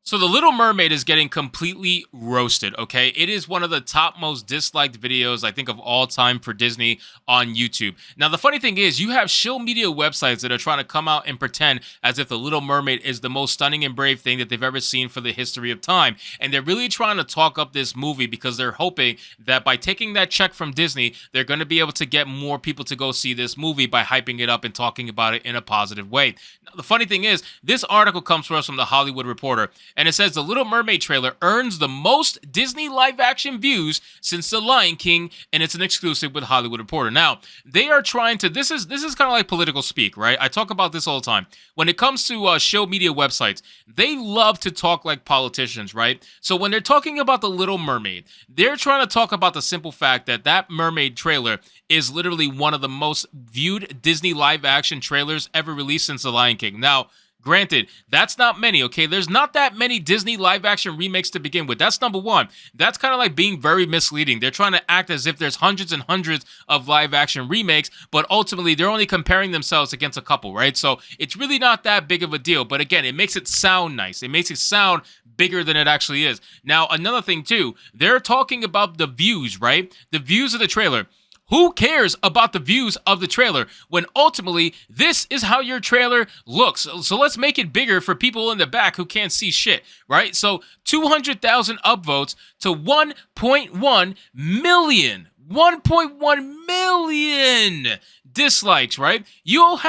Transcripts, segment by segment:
So The Little Mermaid is getting completely roasted, okay? It is one of the top most disliked videos, I think, of all time for Disney on YouTube. Now, the funny thing is, you have shill media websites that are trying to come out and pretend as if The Little Mermaid is the most stunning and brave thing that they've ever seen for the history of time. And they're really trying to talk up this movie because they're hoping that by taking that check from Disney, they're going to be able to get more people to go see this movie by hyping it up and talking about it in a positive way. Now, the funny thing is, this article comes to us from The Hollywood Reporter, and it says the Little Mermaid trailer earns the most Disney live-action views since The Lion King, and it's an exclusive with Hollywood Reporter. Now, they are trying to. This is kind of like political speak, right? I talk about this all the time. When it comes to show media websites, they love to talk like politicians, right? So when they're talking about the Little Mermaid, they're trying to talk about the simple fact that that Mermaid trailer is literally one of the most viewed Disney live-action trailers ever released since The Lion King. Now, granted, that's not many, okay? There's not that many Disney live-action remakes to begin with. That's number one. That's kind of like being very misleading. They're trying to act as if there's hundreds and hundreds of live-action remakes, but ultimately, they're only comparing themselves against a couple, right? So it's really not that big of a deal. But again, it makes it sound nice. It makes it sound bigger than it actually is. Now, another thing, too, they're talking about the views, right? The views of the trailer. Who cares about the views of the trailer when ultimately this is how your trailer looks? So let's make it bigger for people in the back who can't see shit, right? So 200,000 upvotes to 1.1 million. 1.1 million dislikes, right? You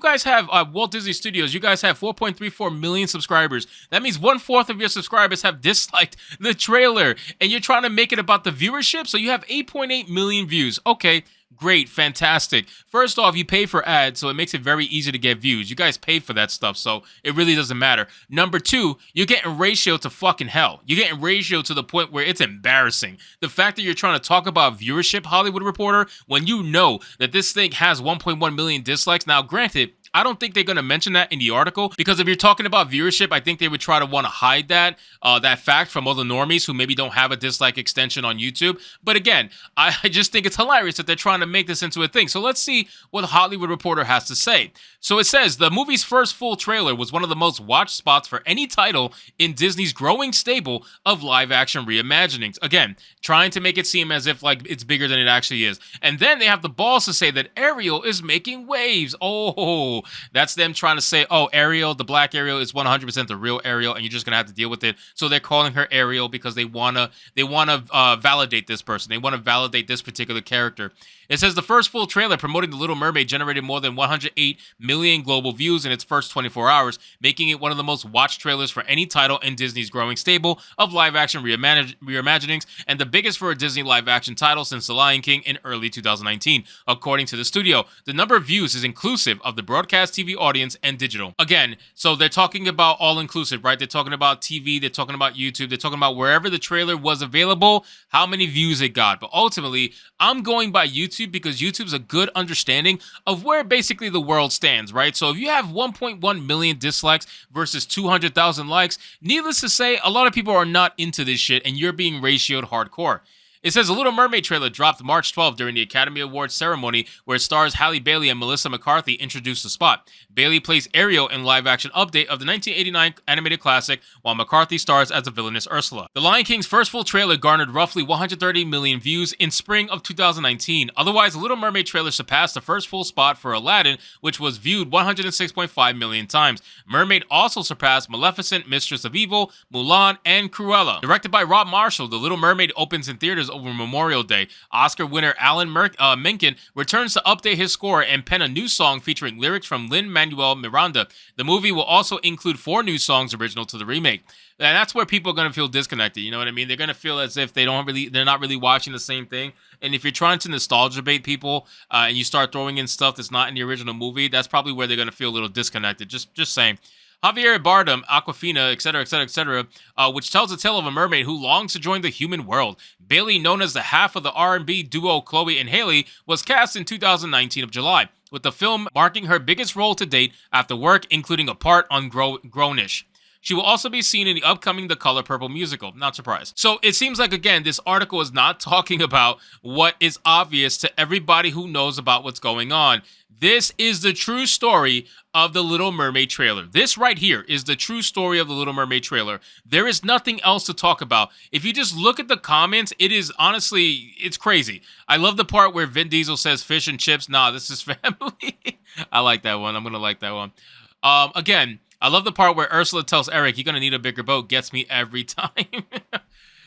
guys have Walt Disney Studios. You guys have 4.34 million subscribers. That means 1/4 of your subscribers have disliked the trailer, and you're trying to make it about the viewership. So you have 8.8 million views. Okay. Great, fantastic. First off, you pay for ads, so it makes it very easy to get views. You guys pay for that stuff, so it really doesn't matter. Number two, you're getting ratio to fucking hell. You're getting ratio to the point where it's embarrassing. The fact that you're trying to talk about viewership, Hollywood Reporter, when you know that this thing has 1.1 million dislikes. Now, granted, I don't think they're going to mention that in the article because if you're talking about viewership, I think they would try to want to hide that fact from all the normies who maybe don't have a dislike extension on YouTube. But again, I just think it's hilarious that they're trying to make this into a thing. So let's see what Hollywood Reporter has to say. So it says the movie's first full trailer was one of the most watched spots for any title in Disney's growing stable of live-action reimaginings. Again, trying to make it seem as if like it's bigger than it actually is. And then they have the balls to say that Ariel is making waves. Oh, that's them trying to say, oh, Ariel, the black Ariel is 100% the real Ariel, and you're just gonna have to deal with it. So they're calling her Ariel because they wanna validate this person. They want to validate this particular character. It says the first full trailer promoting The Little Mermaid generated more than 108 million global views in its first 24 hours, making it one of the most watched trailers for any title in Disney's growing stable of live-action reimaginings, and the biggest for a Disney live-action title since The Lion King in early 2019, according to the studio. The number of views is inclusive of the broadcast TV audience and digital. Again, so they're talking about all-inclusive, right? They're talking about TV, they're talking about YouTube, they're talking about wherever the trailer was available, how many views it got. But ultimately, I'm going by YouTube because YouTube's a good understanding of where basically the world stands, right? So if you have 1.1 million dislikes versus 200,000 likes, needless to say, a lot of people are not into this shit and you're being ratioed hardcore. It says a Little Mermaid trailer dropped March 12th during the Academy Awards ceremony where it stars Halle Bailey and Melissa McCarthy introduced the spot. Bailey plays Ariel in live-action update of the 1989 animated classic, while McCarthy stars as the villainous Ursula. The Lion King's first full trailer garnered roughly 130 million views in spring of 2019. Otherwise, the Little Mermaid trailer surpassed the first full spot for Aladdin, which was viewed 106.5 million times. Mermaid also surpassed Maleficent, Mistress of Evil, Mulan, and Cruella. Directed by Rob Marshall, The Little Mermaid opens in theaters over Memorial Day. Oscar winner Alan Menken returns to update his score and pen a new song featuring lyrics from Lin-Manuel Miranda. The movie will also include 4 new songs original to the remake. And that's where people are going to feel disconnected, you know what I mean? They're going to feel as if they're not really watching the same thing. And if you're trying to nostalgia bait people and you start throwing in stuff that's not in the original movie, that's probably where they're going to feel a little disconnected. Just saying. Javier Bardem, Aquafina, etc., which tells the tale of a mermaid who longs to join the human world. Bailey, known as the half of the R&B duo Chloe and Halle, was cast in 2019 of July, with the film marking her biggest role to date after work including a part on Grownish. She will also be seen in the upcoming The Color Purple musical. Not surprised. So it seems like, again, this article is not talking about what is obvious to everybody who knows about what's going on. This is the true story of the Little Mermaid trailer. This right here is the true story of the Little Mermaid trailer. There is nothing else to talk about. If you just look at the comments, it is honestly, it's crazy. I love the part where Vin Diesel says fish and chips. Nah, this is family. I like that one. I'm going to like that one. Again, I love the part where Ursula tells Eric, you're going to need a bigger boat. Gets me every time.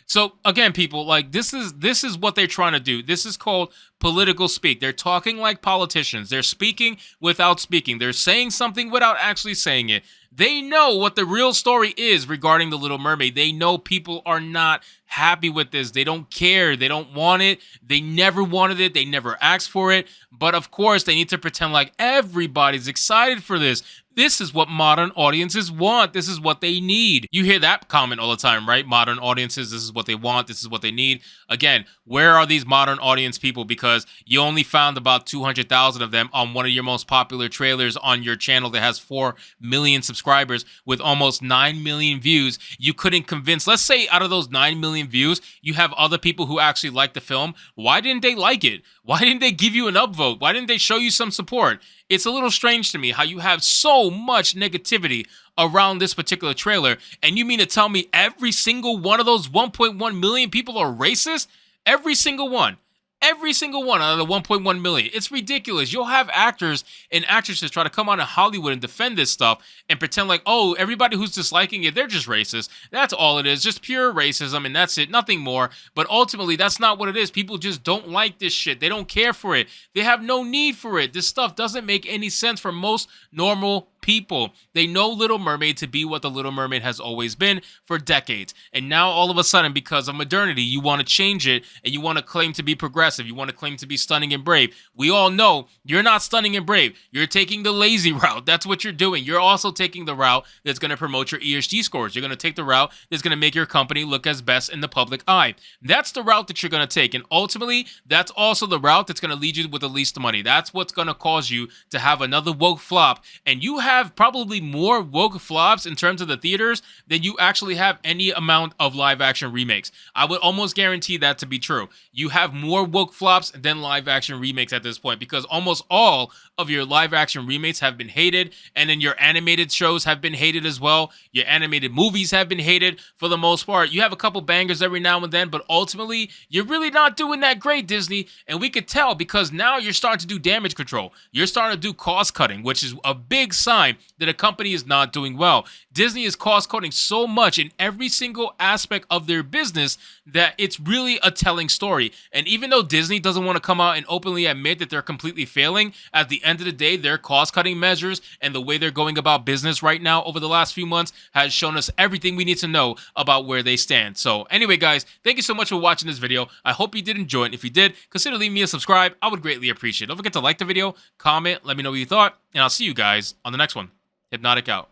So again, people, like this is what they're trying to do. This is called political speak. They're talking like politicians. They're speaking without speaking. They're saying something without actually saying it. They know what the real story is regarding the Little Mermaid. They know people are not happy with this. They don't care. They don't want it. They never wanted it. They never asked for it. But of course, they need to pretend like everybody's excited for this. This is what modern audiences want. This is what they need. You hear that comment all the time, right? Modern audiences, this is what they want. This is what they need. Again, where are these modern audience people? Because you only found about 200,000 of them on one of your most popular trailers on your channel that has 4 million subscribers with almost 9 million views. You couldn't convince, let's say out of those 9 million views, you have other people who actually like the film. Why didn't they like it? Why didn't they give you an upvote? Why didn't they show you some support? It's a little strange to me how you have so much negativity around this particular trailer, and you mean to tell me every single one of those 1.1 million people are racist? Every single one. Every single one out of the 1.1 million. It's ridiculous. You'll have actors and actresses try to come out in Hollywood and defend this stuff and pretend like, oh, everybody who's disliking it, they're just racist. That's all it is. Just pure racism, and that's it. Nothing more. But ultimately, that's not what it is. People just don't like this shit. They don't care for it. They have no need for it. This stuff doesn't make any sense for most normal people. They know Little Mermaid to be what the Little Mermaid has always been for decades. And now all of a sudden, because of modernity, you want to change it and you want to claim to be progressive. You want to claim to be stunning and brave. We all know you're not stunning and brave. You're taking the lazy route. That's what you're doing. You're also taking the route that's going to promote your ESG scores. You're going to take the route that's going to make your company look as best in the public eye. That's the route that you're going to take. And ultimately, that's also the route that's going to lead you with the least money. That's what's going to cause you to have another woke flop. And you have probably more woke flops in terms of the theaters than you actually have any amount of live action remakes. I would almost guarantee that to be true. You have more woke flops than live action remakes at this point, because almost all of your live action remakes have been hated, and then your animated shows have been hated as well. Your animated movies have been hated for the most part. You have a couple bangers every now and then, but ultimately you're really not doing that great, Disney, and we could tell because now you're starting to do damage control. You're starting to do cost cutting, which is a big sign that a company is not doing well. Disney is cost cutting so much in every single aspect of their business that it's really a telling story. And even though Disney doesn't want to come out and openly admit that they're completely failing, at the end of the day, their cost cutting measures and the way they're going about business right now over the last few months has shown us everything we need to know about where they stand. So anyway, guys, thank you so much for watching this video. I hope you did enjoy it. If you did, consider leaving me a subscribe. I would greatly appreciate it. Don't forget to like the video, comment, let me know what you thought, and I'll see you guys on the next one. Hypnotic out.